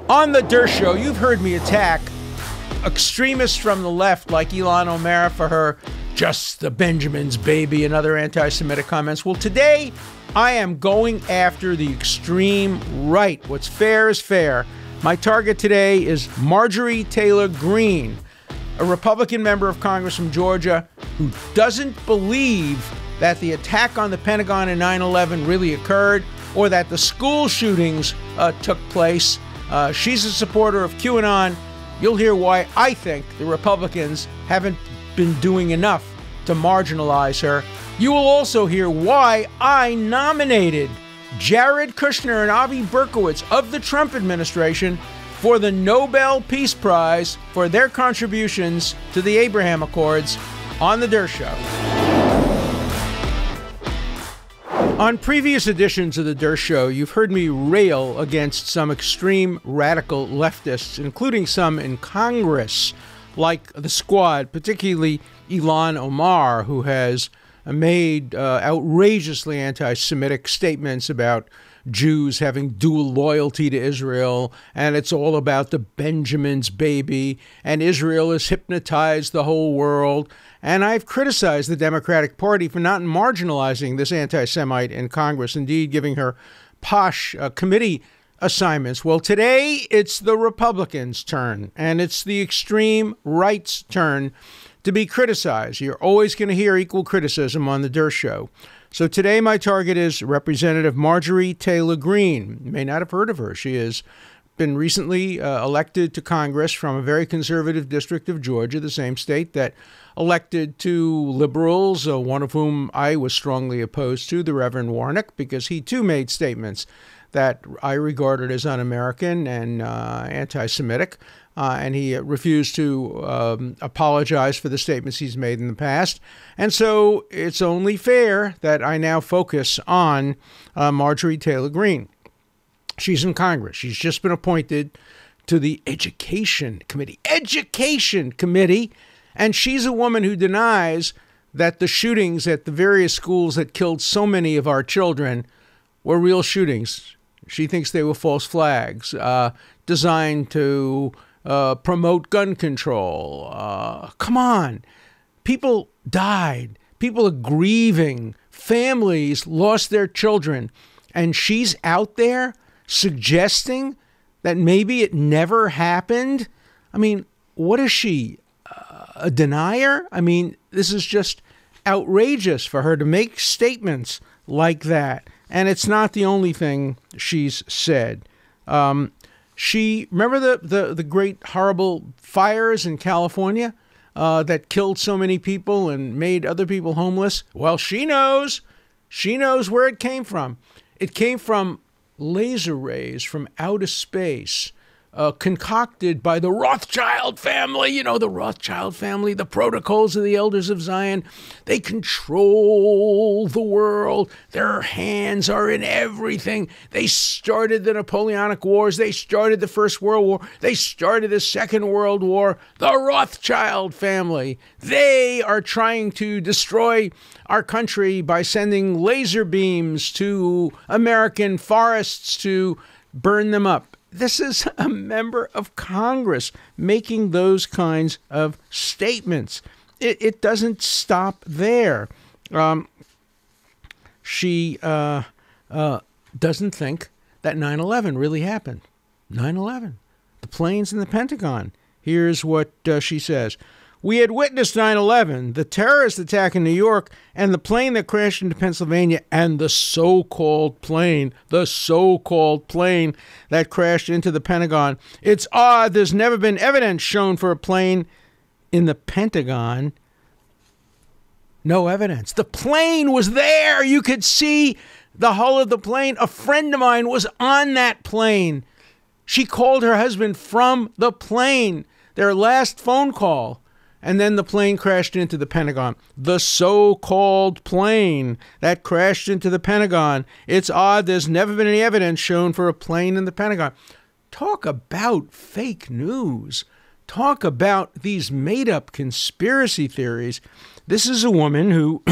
On the Dershow, you've heard me attack extremists from the left like Ilhan Omar for her "just the Benjamin's baby" and other anti-Semitic comments. Well, today I am going after the extreme right. What's fair is fair. My target today is Marjorie Taylor Greene, a Republican member of Congress from Georgia who doesn't believe that the attack on the Pentagon in 9/11 really occurred or that the school shootings took place. She's a supporter of QAnon. You'll hear why I think the Republicans haven't been doing enough to marginalize her. You will also hear why I nominated Jared Kushner and Avi Berkowitz of the Trump administration for the Nobel Peace Prize for their contributions to the Abraham Accords on the Dershow. On previous editions of the Dershow, you've heard me rail against some extreme radical leftists, including some in Congress, like the Squad, particularly Ilhan Omar, who has made outrageously anti-Semitic statements about Jews having dual loyalty to Israel, and it's all about the Benjamin's baby, and Israel has hypnotized the whole world. And I've criticized the Democratic Party for not marginalizing this anti-Semite in Congress, indeed giving her posh committee assignments. Well, today it's the Republicans' turn, and it's the extreme right's turn to be criticized. You're always going to hear equal criticism on the Dershow. So today my target is Representative Marjorie Taylor Greene. You may not have heard of her. She has been recently elected to Congress from a very conservative district of Georgia, the same state that elected two liberals, one of whom I was strongly opposed to, the Reverend Warnock, because he too made statements that I regarded as un-American and anti-Semitic. And he refused to apologize for the statements he's made in the past. And so it's only fair that I now focus on Marjorie Taylor Greene. She's in Congress. She's just been appointed to the Education Committee. Education Committee. And she's a woman who denies that the shootings at the various schools that killed so many of our children were real shootings. She thinks they were false flags designed to promote gun control. Come on. People died. People are grieving. Families lost their children. And she's out there suggesting that maybe it never happened. I mean, what is she? A denier? I mean, this is just outrageous for her to make statements like that. And it's not the only thing she's said. Remember the great horrible fires in California that killed so many people and made other people homeless? Well, she knows. She knows where it came from. It came from laser rays from outer space, concocted by the Rothschild family. You know, the Rothschild family, the protocols of the elders of Zion. They control the world. Their hands are in everything. They started the Napoleonic Wars. They started the First World War. They started the Second World War. The Rothschild family. They are trying to destroy our country by sending laser beams to American forests to burn them up. This is a member of Congress making those kinds of statements. It doesn't stop there. She doesn't think that 9/11 really happened. 9/11, the planes in the Pentagon. Here's what she says. We had witnessed 9/11, the terrorist attack in New York, and the plane that crashed into Pennsylvania, and the so-called plane that crashed into the Pentagon. It's odd there's never been evidence shown for a plane in the Pentagon. No evidence. The plane was there. You could see the hull of the plane. A friend of mine was on that plane. She called her husband from the plane, their last phone call. And then the plane crashed into the Pentagon. The so-called plane that crashed into the Pentagon. It's odd there's never been any evidence shown for a plane in the Pentagon. Talk about fake news. Talk about these made-up conspiracy theories. This is a woman who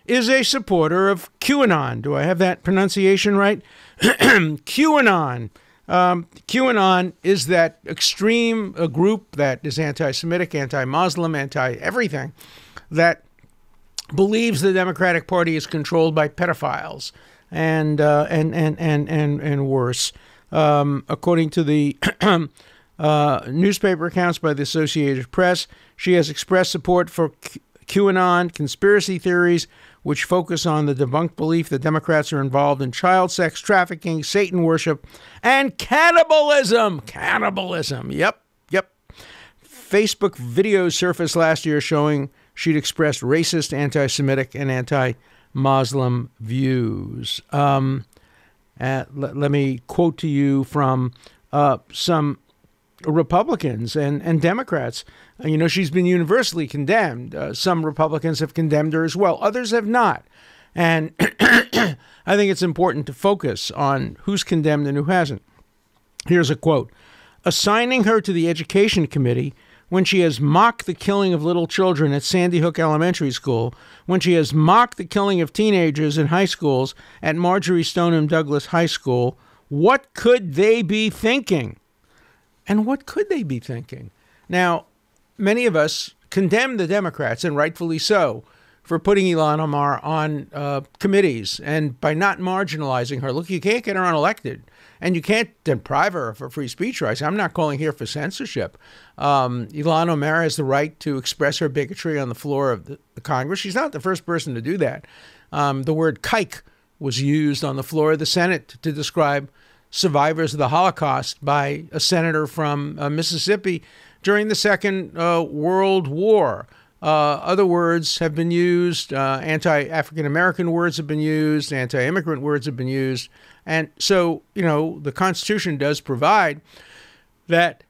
is a supporter of QAnon. Do I have that pronunciation right? QAnon. QAnon is that extreme group that is anti-Semitic, anti-Muslim, anti-everything, that believes the Democratic Party is controlled by pedophiles and worse. According to the newspaper accounts by the Associated Press, she has expressed support for QAnon conspiracy theories, which focus on the debunked belief that Democrats are involved in child sex trafficking, Satan worship, and cannibalism. Cannibalism. Yep. Facebook videos surfaced last year showing she'd expressed racist, anti-Semitic, and anti-Muslim views. Let me quote to you from some Republicans and Democrats. She's been universally condemned. Some Republicans have condemned her as well. Others have not. And I think it's important to focus on who's condemned and who hasn't. Here's a quote. Assigning her to the Education Committee when she has mocked the killing of little children at Sandy Hook Elementary School, when she has mocked the killing of teenagers in high schools at Marjorie Stoneham Douglas High School, what could they be thinking? And what could they be thinking? Now, many of us condemn the Democrats, and rightfully so, for putting Ilhan Omar on committees and by not marginalizing her. Look, you can't get her unelected, and you can't deprive her of her free speech rights. I'm not calling here for censorship. Ilhan Omar has the right to express her bigotry on the floor of the Congress. She's not the first person to do that. The word kike was used on the floor of the Senate to describe survivors of the Holocaust by a senator from Mississippi during the Second World War. Other words have been used. Anti-African American words have been used. Anti-immigrant words have been used. And so, the Constitution does provide that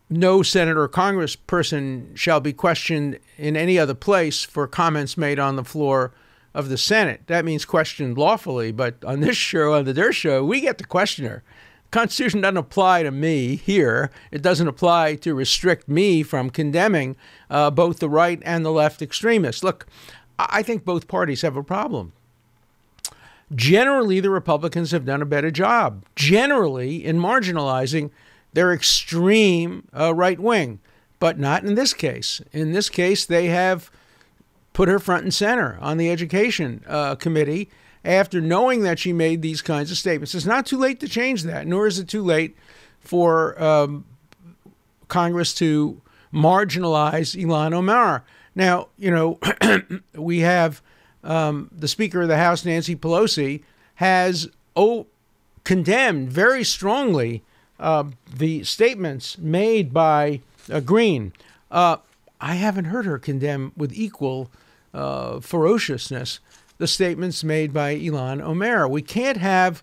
no senator or congressperson shall be questioned in any other place for comments made on the floor of the Senate. That means questioned lawfully. But on this show, on the Dershow, we get to question her. The Constitution doesn't apply to me here. It doesn't apply to restrict me from condemning both the right and the left extremists. Look, I think both parties have a problem. Generally, the Republicans have done a better job, generally, in marginalizing their extreme right wing, but not in this case. In this case, they have put her front and center on the Education Committee after knowing that she made these kinds of statements. It's not too late to change that, nor is it too late for Congress to marginalize Ilhan Omar. Now, we have the Speaker of the House, Nancy Pelosi, has condemned very strongly the statements made by Greene. I haven't heard her condemn with equal ferociousness the statements made by Ilhan Omar. We can't have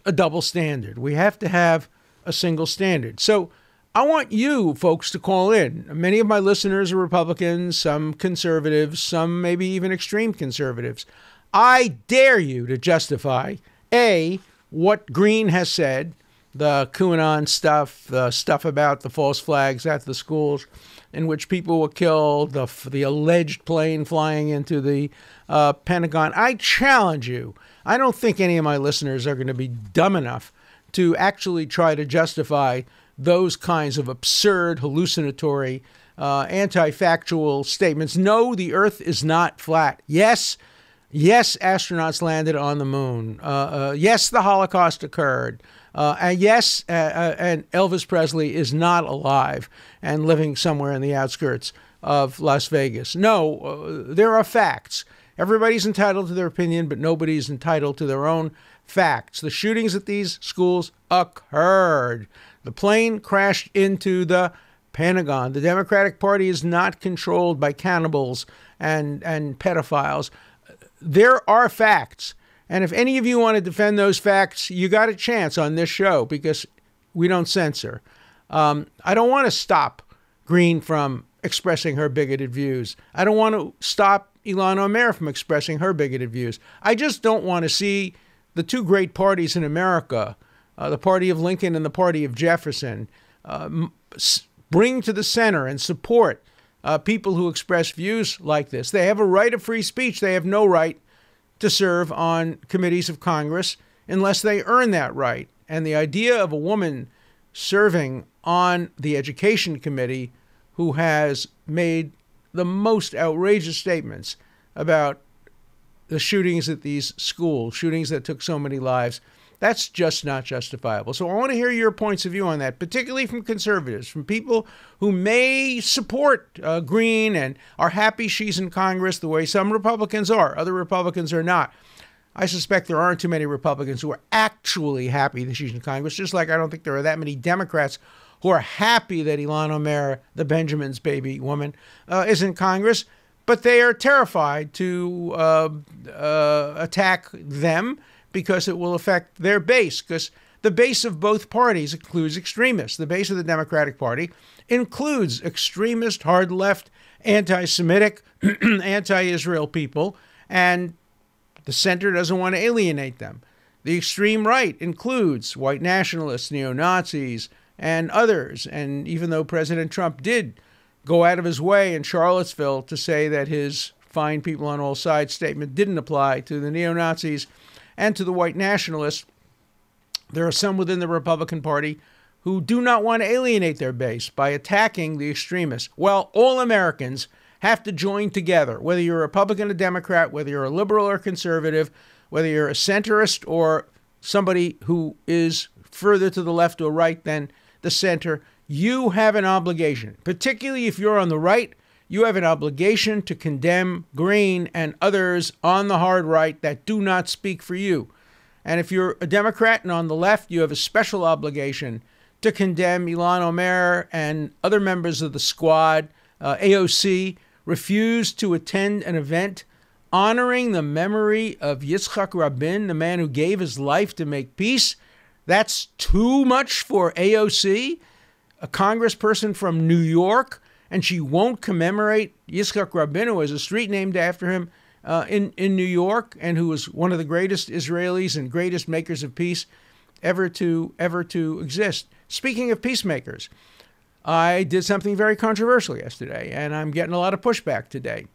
a double standard. We have to have a single standard. So I want you folks to call in. Many of my listeners are Republicans, some conservatives, some maybe even extreme conservatives. I dare you to justify, A, what Greene has said, the QAnon stuff, the stuff about the false flags at the schools in which people were killed, the alleged plane flying into the Pentagon. I challenge you. I don't think any of my listeners are going to be dumb enough to actually try to justify those kinds of absurd, hallucinatory, anti-factual statements. No, the Earth is not flat. Yes, astronauts landed on the moon. Yes, the Holocaust occurred. And yes, and Elvis Presley is not alive and living somewhere in the outskirts of Las Vegas. No, there are facts. Everybody's entitled to their opinion, but nobody's entitled to their own facts. The shootings at these schools occurred. The plane crashed into the Pentagon. The Democratic Party is not controlled by cannibals and pedophiles. There are facts. And if any of you want to defend those facts, you got a chance on this show because we don't censor. I don't want to stop Greene from expressing her bigoted views. I don't want to stop Ilhan Omar from expressing her bigoted views. I just don't want to see the two great parties in America, the party of Lincoln and the party of Jefferson, bring to the center and support people who express views like this. They have a right of free speech. They have no right to serve on committees of Congress unless they earn that right. And the idea of a woman serving on the Education Committee who has made the most outrageous statements about the shootings at these schools, shootings that took so many lives, that's just not justifiable. So I want to hear your points of view on that, particularly from conservatives, from people who may support Greene and are happy she's in Congress the way some Republicans are. Other Republicans are not. I suspect there aren't too many Republicans who are actually happy that she's in Congress, just like I don't think there are that many Democrats who are happy that Ilhan Omar, the Benjamin's baby woman, is in Congress. But they are terrified to attack them because it will affect their base, because the base of both parties includes extremists. The base of the Democratic Party includes extremist, hard-left, anti-Semitic, anti-Israel people, and the center doesn't want to alienate them. The extreme right includes white nationalists, neo-Nazis, and others. And even though President Trump did go out of his way in Charlottesville to say that his "fine people on all sides" statement didn't apply to the neo-Nazis and to the white nationalists, there are some within the Republican Party who do not want to alienate their base by attacking the extremists. Well, all Americans have to join together, whether you're a Republican or Democrat, whether you're a liberal or conservative, whether you're a centrist or somebody who is further to the left or right than the center. You have an obligation, particularly if you're on the right, you have an obligation to condemn Greene and others on the hard right that do not speak for you. And if you're a Democrat and on the left, you have a special obligation to condemn Ilhan Omar and other members of the squad. AOC refused to attend an event honoring the memory of Yitzhak Rabin, the man who gave his life to make peace. That's too much for AOC, a congressperson from New York, and she won't commemorate Yitzhak Rabin, who has a street named after him in New York, and who was one of the greatest Israelis and greatest makers of peace ever to exist. Speaking of peacemakers, I did something very controversial yesterday, and I'm getting a lot of pushback today.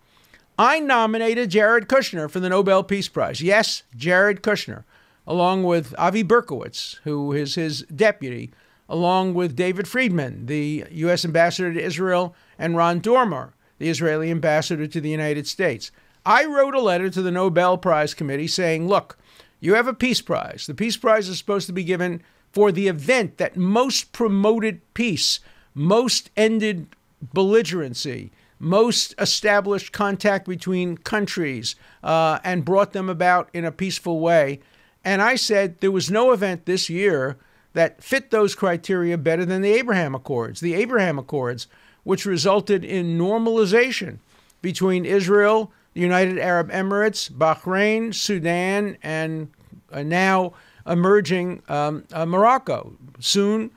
I nominated Jared Kushner for the Nobel Peace Prize. Yes, Jared Kushner, along with Avi Berkowitz, who is his deputy, along with David Friedman, the U.S. ambassador to Israel, and Ron Dormer, the Israeli ambassador to the United States. I wrote a letter to the Nobel Prize Committee saying, look, you have a peace prize. The peace prize is supposed to be given for the event that most promoted peace, most ended belligerency, most established contact between countries, and brought them about in a peaceful way. And I said there was no event this year that fit those criteria better than the Abraham Accords. The Abraham Accords, which resulted in normalization between Israel, the United Arab Emirates, Bahrain, Sudan, and now emerging Morocco. Soon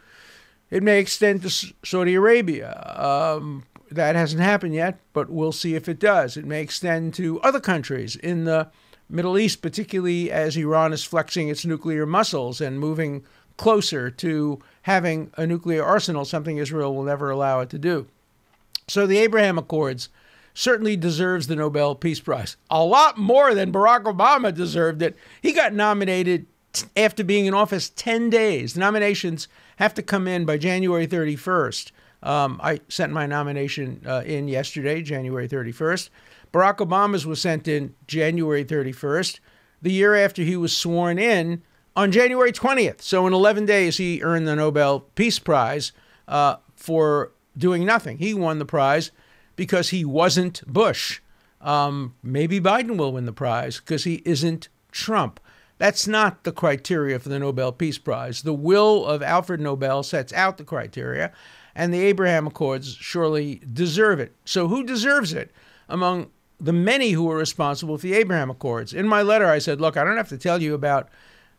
it may extend to Saudi Arabia. That hasn't happened yet, but we'll see if it does. It may extend to other countries in the Middle East, particularly as Iran is flexing its nuclear muscles and moving closer to having a nuclear arsenal, something Israel will never allow it to do. So the Abraham Accords certainly deserves the Nobel Peace Prize. A lot more than Barack Obama deserved it. He got nominated after being in office 10 days. Nominations have to come in by January 31st. I sent my nomination in yesterday, January 31st. Barack Obama's was sent in January 31st. The year after he was sworn in, on January 20th. So in 11 days, he earned the Nobel Peace Prize for doing nothing. He won the prize because he wasn't Bush. Maybe Biden will win the prize because he isn't Trump. That's not the criteria for the Nobel Peace Prize. The will of Alfred Nobel sets out the criteria, and the Abraham Accords surely deserve it. So who deserves it among the many who were responsible for the Abraham Accords? In my letter, I said, look, I don't have to tell you about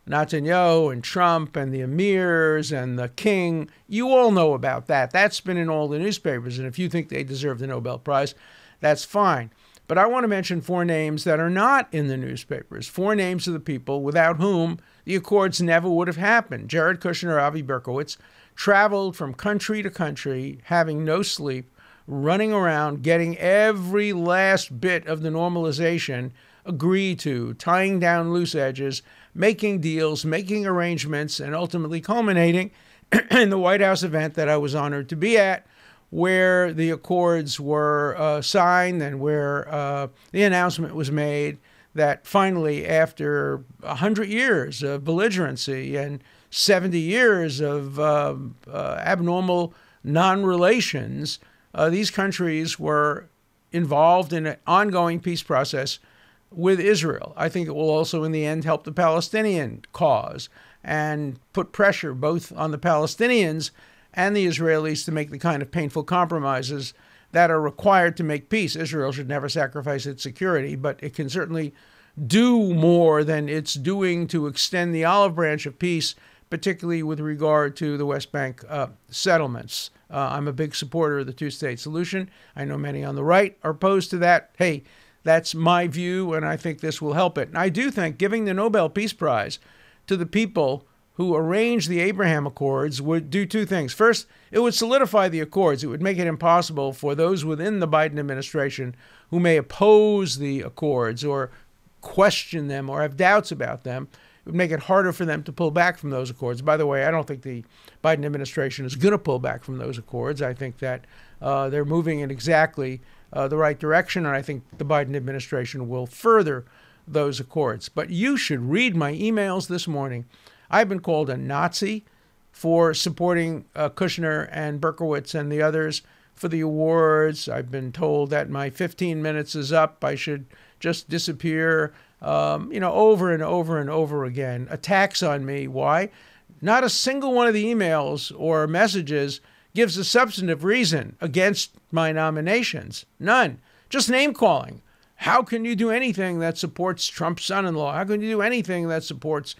Netanyahu and Trump and the emirs and the king. You all know about that. That's been in all the newspapers. And if you think they deserve the Nobel Prize, that's fine. But I want to mention four names that are not in the newspapers, four names of the people without whom the Accords never would have happened. Jared Kushner, Avi Berkowitz, traveled from country to country, having no sleep, running around, getting every last bit of the normalization agree to, tying down loose edges, making deals, making arrangements, and ultimately culminating in the White House event that I was honored to be at, where the accords were signed and where the announcement was made that finally, after 100 years of belligerency and 70 years of abnormal non-relations, these countries were involved in an ongoing peace process with Israel. I think it will also, in the end, help the Palestinian cause and put pressure both on the Palestinians and the Israelis to make the kind of painful compromises that are required to make peace. Israel should never sacrifice its security, but it can certainly do more than it's doing to extend the olive branch of peace, particularly with regard to the West Bank settlements. I'm a big supporter of the two-state solution. I know many on the right are opposed to that. Hey, that's my view, and I think this will help it. And I do think giving the Nobel Peace Prize to the people who arranged the Abraham Accords would do two things. First, it would solidify the accords. It would make it impossible for those within the Biden administration who may oppose the accords or question them or have doubts about them. It would make it harder for them to pull back from those accords. By the way, I don't think the Biden administration is going to pull back from those accords. I think that they're moving in exactly the right direction, and I think the Biden administration will further those accords. But you should read my emails this morning. I've been called a Nazi for supporting Kushner and Berkowitz and the others for the awards. I've been told that my 15 minutes is up. I should just disappear, over and over and over again. Attacks on me. Why? Not a single one of the emails or messages gives a substantive reason against my nominations. None. Just name-calling. How can you do anything that supports Trump's son-in-law? How can you do anything that supports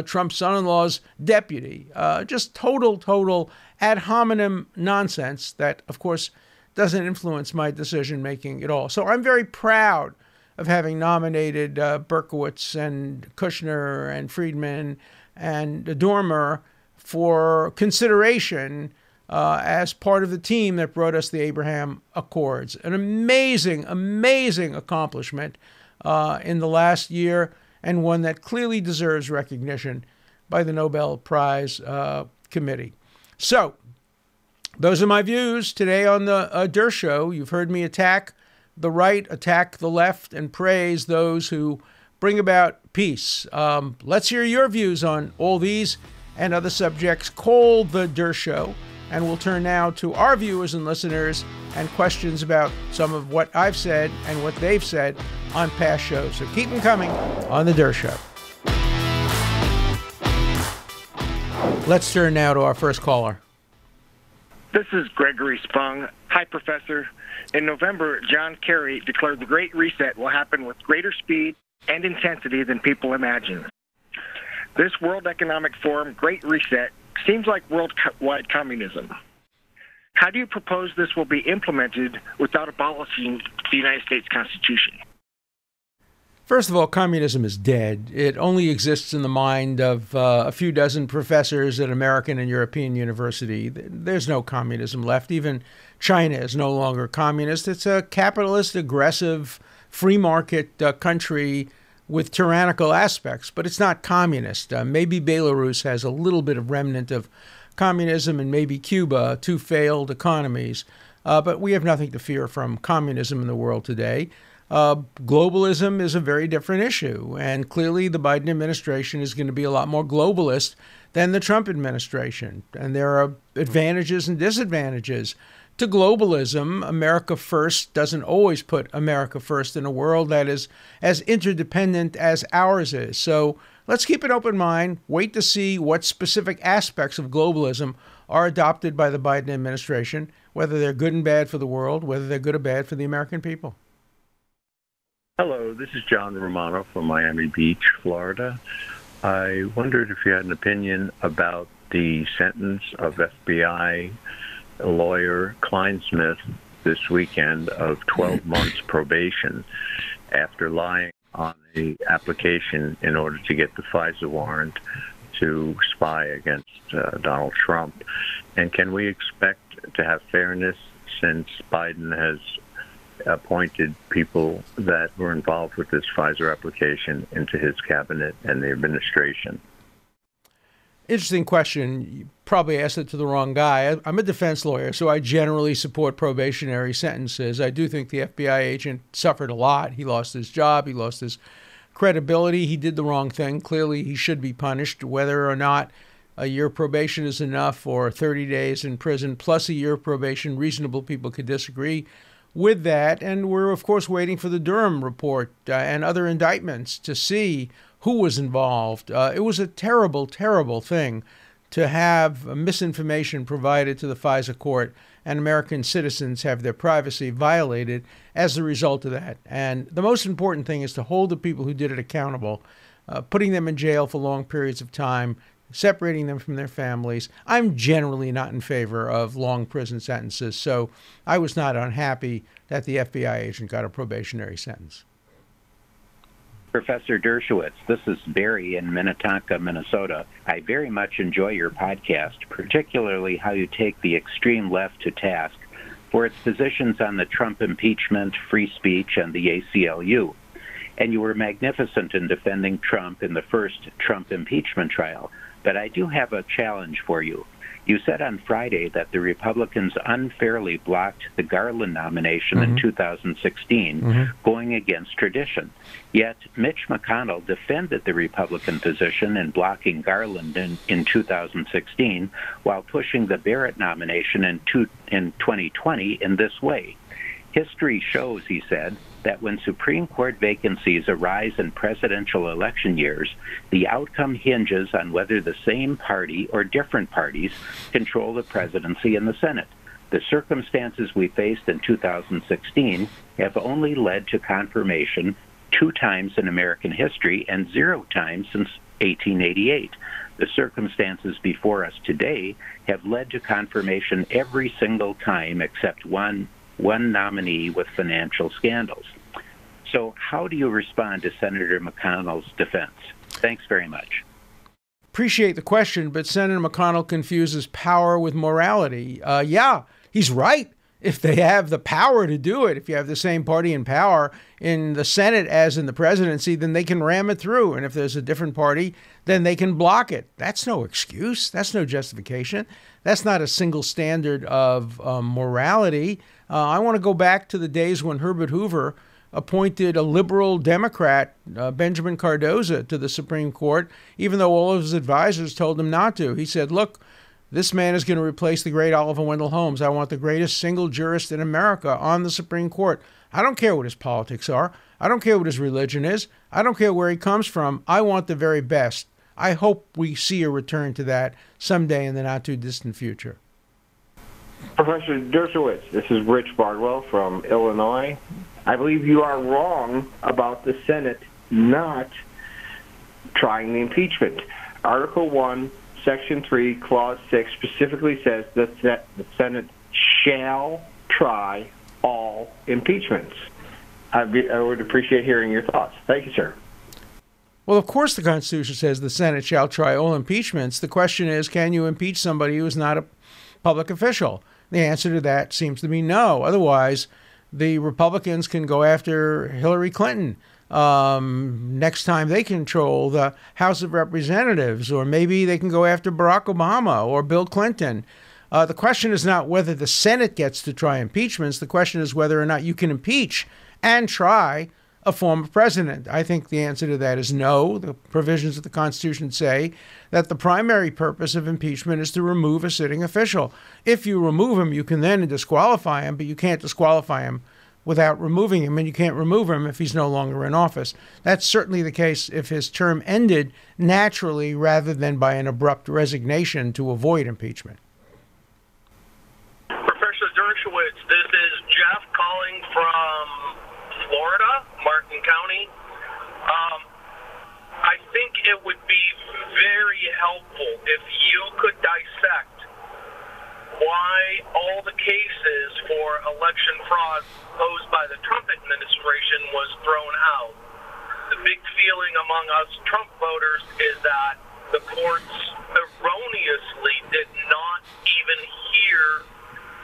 Trump's son-in-law's deputy? Just total ad hominem nonsense that, of course, doesn't influence my decision-making at all. So I'm very proud of having nominated Berkowitz and Kushner and Friedman and Dormer for consideration as part of the team that brought us the Abraham Accords. An amazing, amazing accomplishment in the last year, and one that clearly deserves recognition by the Nobel Prize Committee. So, those are my views today on the Dershow. You've heard me attack the right, attack the left, and praise those who bring about peace. Let's hear your views on all these and other subjects. Call the Dershow, and we'll turn now to our viewers and listeners and questions about some of what I've said and what they've said on past shows. So keep them coming on the Dershow. Let's turn now to our first caller. This is Gregory Spung. Hi, Professor. In November, John Kerry declared the Great Reset will happen with greater speed and intensity than people imagine. This World Economic Forum Great Reset seems like worldwide communism. How do you propose this will be implemented without abolishing the United States Constitution? First of all, communism is dead. It only exists in the mind of a few dozen professors at American and European university. There's no communism left. Even China is no longer communist. It's a capitalist, aggressive, free market country with tyrannical aspects, but it's not communist. Maybe Belarus has a little bit of remnant of communism, and maybe Cuba, two failed economies. But we have nothing to fear from communism in the world today. Globalism is a very different issue, and clearly the Biden administration is going to be a lot more globalist than the Trump administration. And there are advantages and disadvantages to globalism. America first doesn't always put America first in a world that is as interdependent as ours is. So let's keep an open mind, wait to see what specific aspects of globalism are adopted by the Biden administration, whether they're good and bad for the world, whether they're good or bad for the American people. Hello, this is John Romano from Miami Beach, Florida. I wondered if you had an opinion about the sentence of FBI lawyer Kleinsmith this weekend of 12 months probation after lying on the application in order to get the FISA warrant to spy against Donald Trump. And can we expect to have fairness since Biden has appointed people that were involved with this Pfizer application into his cabinet and the administration? Interesting question. You probably asked it to the wrong guy. I'm a defense lawyer, so I generally support probationary sentences. I do think the FBI agent suffered a lot. He lost his job. He lost his credibility. He did the wrong thing. Clearly, he should be punished. Whether or not a year probation is enough or 30 days in prison plus a year probation, reasonable people could disagree with that. And we're, of course, waiting for the Durham report and other indictments to see who was involved. It was a terrible, terrible thing to have misinformation provided to the FISA court and American citizens have their privacy violated as a result of that. And the most important thing is to hold the people who did it accountable, putting them in jail for long periods of time, separating them from their families. I'm generally not in favor of long prison sentences, so I was not unhappy that the FBI agent got a probationary sentence. Professor Dershowitz, this is Barry in Minnetonka, Minnesota. I very much enjoy your podcast, particularly how you take the extreme left to task for its positions on the Trump impeachment, free speech, and the ACLU. And you were magnificent in defending Trump in the first Trump impeachment trial. But I do have a challenge for you. You said on Friday that the Republicans unfairly blocked the Garland nomination in 2016, going against tradition. Yet Mitch McConnell defended the Republican position in blocking Garland in 2016 while pushing the Barrett nomination in 2020 in this way. History shows, he said, that when Supreme Court vacancies arise in presidential election years, the outcome hinges on whether the same party or different parties control the presidency and the Senate. The circumstances we faced in 2016 have only led to confirmation 2 times in American history and 0 times since 1888. The circumstances before us today have led to confirmation every single time except one nominee with financial scandals. So how do you respond to Senator McConnell's defense? Thanks very much. Appreciate the question, but Senator McConnell confuses power with morality. Yeah, he's right. If they have the power to do it, if you have the same party in power in the Senate as in the presidency, then they can ram it through. And if there's a different party, then they can block it. That's no excuse. That's no justification. That's not a single standard of morality. I want to go back to the days when Herbert Hoover appointed a liberal Democrat, Benjamin Cardozo, to the Supreme Court, even though all of his advisors told him not to. He said, look, this man is going to replace the great Oliver Wendell Holmes. I want the greatest single jurist in America on the Supreme Court. I don't care what his politics are. I don't care what his religion is. I don't care where he comes from. I want the very best. I hope we see a return to that someday in the not-too-distant future. Professor Dershowitz, this is Rich Bardwell from Illinois. I believe you are wrong about the Senate not trying the impeachment. Article 1, Section 3, Clause 6 specifically says that the Senate shall try all impeachments. I would appreciate hearing your thoughts. Thank you, sir. Well, of course the Constitution says the Senate shall try all impeachments. The question is, can you impeach somebody who is not a public official? The answer to that seems to be no. Otherwise, the Republicans can go after Hillary Clinton next time they control the House of Representatives, or maybe they can go after Barack Obama or Bill Clinton. The question is not whether the Senate gets to try impeachments. The question is whether or not you can impeach and try a former president. I think the answer to that is no. The provisions of the Constitution say that the primary purpose of impeachment is to remove a sitting official. If you remove him, you can then disqualify him, but you can't disqualify him without removing him, and you can't remove him if he's no longer in office. That's certainly the case if his term ended naturally rather than by an abrupt resignation to avoid impeachment. Professor Dershowitz, this is Jeff calling from Florida, Martin County. I think it would be very helpful if you could dissect why all the cases for election fraud posed by the Trump administration was thrown out. The big feeling among us Trump voters is that the courts erroneously did not even hear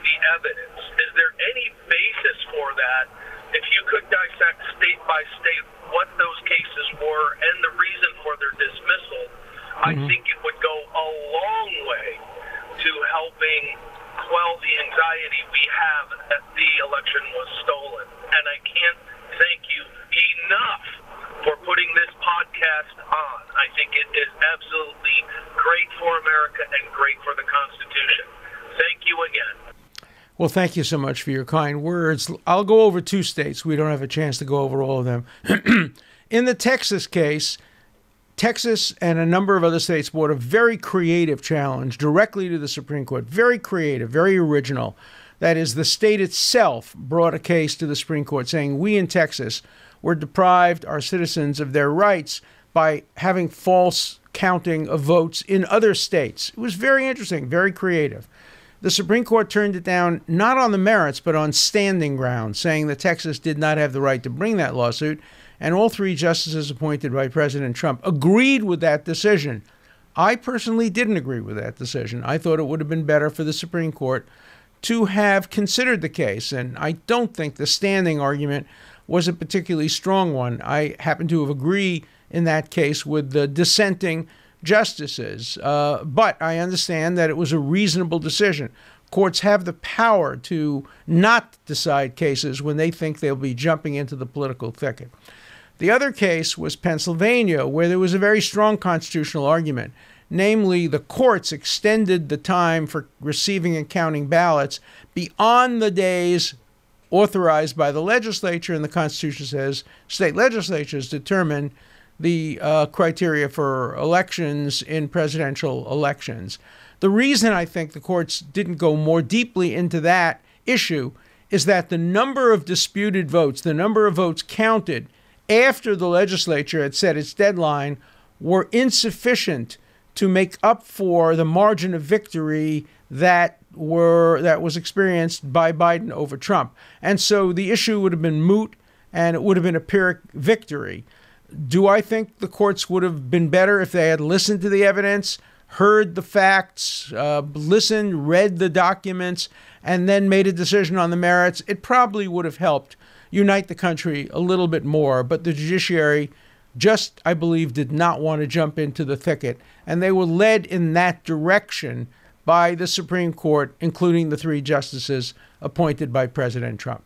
the evidence. Is there any basis for that? if you could dissect state by state what those cases were and the reason for their dismissal, I think it would go a long way to helping quell the anxiety we have that the election was stolen. And I can't thank you enough for putting this podcast on. I think it is absolutely great for America and great for the Constitution. Thank you again. Well, thank you so much for your kind words. I'll go over 2 states. We don't have a chance to go over all of them. In the Texas case, Texas and a number of other states brought a very creative challenge directly to the Supreme Court. Very creative, very original. That is, the state itself brought a case to the Supreme Court saying we in Texas were deprived, our citizens, of their rights by having false counting of votes in other states. It was very interesting, very creative. The Supreme Court turned it down, not on the merits, but on standing grounds, saying that Texas did not have the right to bring that lawsuit. And all 3 justices appointed by President Trump agreed with that decision. I personally didn't agree with that decision. I thought it would have been better for the Supreme Court to have considered the case. And I don't think the standing argument was a particularly strong one. I happen to have agreed in that case with the dissenting justices. But I understand that it was a reasonable decision. Courts have the power to not decide cases when they think they'll be jumping into the political thicket. The other case was Pennsylvania, where there was a very strong constitutional argument. Namely, the courts extended the time for receiving and counting ballots beyond the days authorized by the legislature, and the Constitution says state legislatures determine the criteria for elections in presidential elections. The reason I think the courts didn't go more deeply into that issue is that the number of disputed votes, the number of votes counted after the legislature had set its deadline, were insufficient to make up for the margin of victory that was experienced by Biden over Trump. And so the issue would have been moot, and it would have been a Pyrrhic victory. Do I think the courts would have been better if they had listened to the evidence, heard the facts, listened, read the documents, and then made a decision on the merits? It probably would have helped unite the country a little bit more. But the judiciary just, I believe, did not want to jump into the thicket. And they were led in that direction by the Supreme Court, including the 3 justices appointed by President Trump.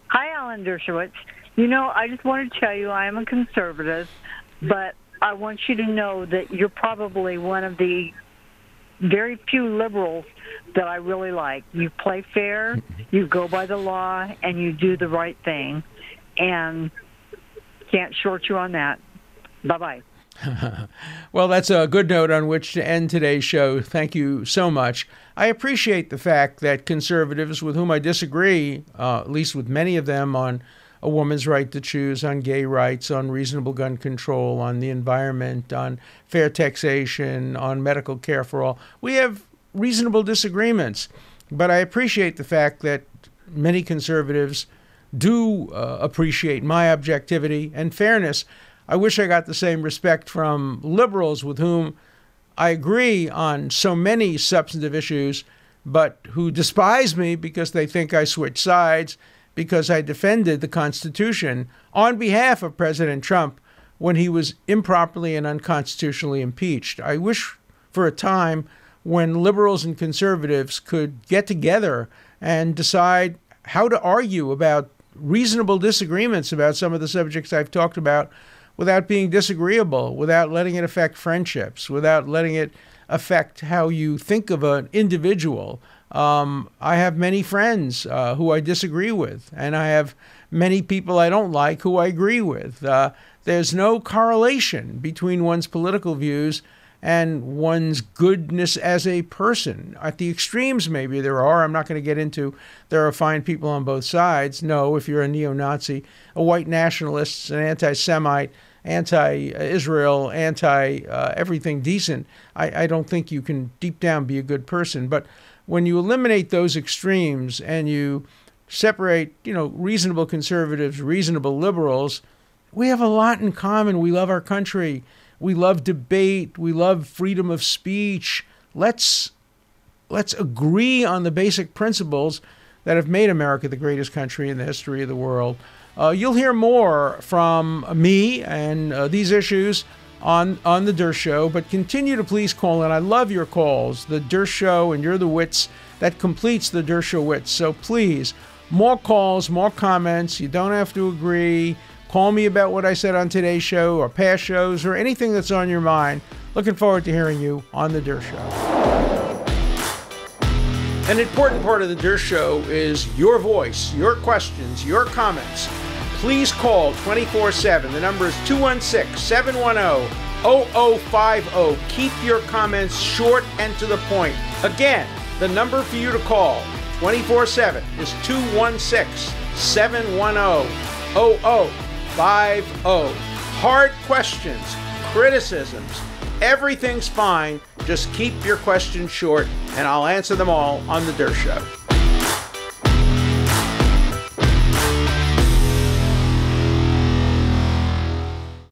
Hi, Alan Dershowitz. You know, I just want to tell you I am a conservative, but I want you to know that you're probably one of the very few liberals that I really like. You play fair, you go by the law, and you do the right thing. And can't short you on that. Bye-bye. Well, that's a good note on which to end today's show. Thank you so much. I appreciate the fact that conservatives with whom I disagree, at least with many of them, on a woman's right to choose, on gay rights, on reasonable gun control, on the environment, on fair taxation, on medical care for all. We have reasonable disagreements, but I appreciate the fact that many conservatives do appreciate my objectivity and fairness. I wish I got the same respect from liberals with whom I agree on so many substantive issues, but who despise me because they think I switch sides because I defended the Constitution on behalf of President Trump when he was improperly and unconstitutionally impeached. I wish for a time when liberals and conservatives could get together and decide how to argue about reasonable disagreements about some of the subjects I've talked about without being disagreeable, without letting it affect friendships, without letting it affect how you think of an individual. I have many friends who I disagree with, and I have many people I don't like who I agree with. There's no correlation between one's political views and one's goodness as a person. At the extremes, maybe there are. I'm not going to get into there are fine people on both sides. No, if you're a neo-Nazi, a white nationalist, an anti-Semite, anti-Israel, anti-everything decent, I don't think you can deep down be a good person. But when you eliminate those extremes and you separate, reasonable conservatives, reasonable liberals, we have a lot in common. We love our country. We love debate. We love freedom of speech. Let's agree on the basic principles that have made America the greatest country in the history of the world. You'll hear more from me and these issues on the Dershow, but continue to please call in. I love your calls. The Dershow, and you're the wits that completes the Dershowitz. So please, more calls, more comments. You don't have to agree. Call me about what I said on today's show or past shows or anything that's on your mind. Looking forward to hearing you on the Dershow. An important part of the Dershow is your voice, your questions, your comments. Please call 24/7. The number is 216-710-0050. Keep your comments short and to the point. Again, the number for you to call 24/7 is 216-710-0050. Hard questions, criticisms, everything's fine. Just keep your questions short, and I'll answer them all on the Dershow.